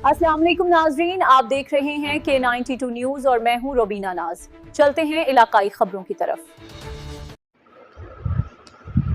अस्सलाम वालेकुम नाजरीन, आप देख रहे हैं K92 न्यूज़ और मैं हूं रोबीना नाज। चलते हैं इलाकाई खबरों की तरफ।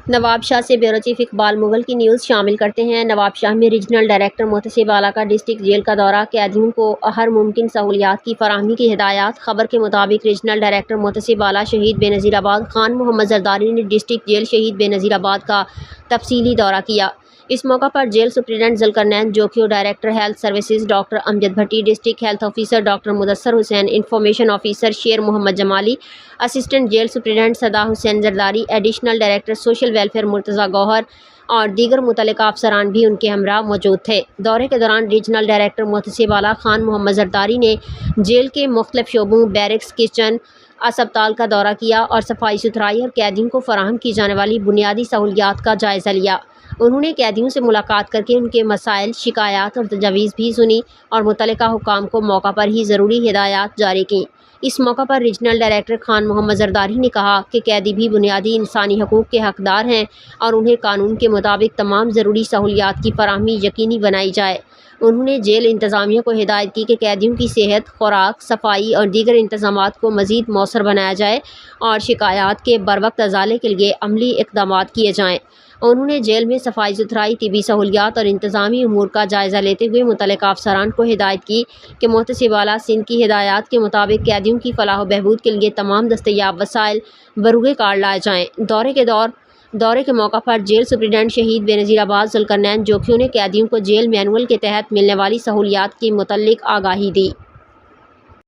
नवाब शाह से ब्यूरो चीफ इकबाल मुगल की न्यूज़ शामिल करते हैं। नवाब शाह में रीजनल डायरेक्टर मोहतसिब आला का डिस्ट्रिक्ट जेल का दौरा, कैदियों को हर मुमकिन सहूलियात की फराहमी की हिदायत। खबर के मुताबिक रीजनल डायरेक्टर मोहतसिब आला शहीद बेनज़ीराबाद खान मोहम्मद जरदारी ने डिस्ट्रिक्ट जेल शहीद बेनज़ीराबाद का तफसीली दौरा किया। इस मौका पर jail superintendent Zulqarnain Jokhio, director health services doctor Amjad Bhatti, district health officer doctor Mudassar Hussain, information officer Sher Mohammad Jamali, assistant jail superintendent Sada Hussain Zardari, additional director social welfare Murtaza Gohar और दीगर मुतल्लिका अफसरान भी उनके हमरा मौजूद थे। दौरे के दौरान रीजनल डायरेक्टर मोहतसिब आला खान मोहम्मद जरदारी ने जेल के मुख्तलिफ शोबों, बैरक्स, किचन, अस्पताल का दौरा किया और सफाई सुथराई और कैदियों को फराहम की जाने वाली बुनियादी सहूलियात का जायज़ा लिया। उन्होंने कैदियों से मुलाकात करके उनके मसाइल, शिकायत और तजावीज़ भी सुनी और मुतल्लिका हुकाम को मौका पर ही ज़रूरी हिदायत जारी की। इस मौका पर रीजनल डायरेक्टर खान मोहम्मद जरदारी ने कहा कि कैदी भी बुनियादी इंसानी हकूक़ के हकदार हैं और उन्हें कानून के मुताबिक तमाम ज़रूरी सहूलियात की फराहमी यकीनी बनाई जाए। उन्होंने जेल इंतज़ामिया को हिदायत की कि कैदियों की सेहत, खुराक, सफाई और दीगर इंतज़ामात को मज़ीद मौसर बनाया जाए और शिकायत के बरवक्त अजाले के लिए अमली इक़दामात किए जाएँ। उन्होंने जेल में सफाई सुथराई, तिबी सहूलियात और इंतज़ामी उमूर का जायज़ा लेते हुए मुतल्लिका अफसरान को हिदायत की कि मोहतसिब आला सिंध की हिदायत के मुताबिक कैदियों की फलाह व बहबूद के लिए तमाम दस्तयाब वसाइल बरूगे कार लाए जाएँ। दौरे के मौका पर जेल सुप्रीडेंट शहीद बेनज़ीराबाद ज़ुल्करनैन जोखियो ने कैदियों को जेल मैनुअल के तहत मिलने वाली सहूलियात की मुतल्लिक आगाही दी।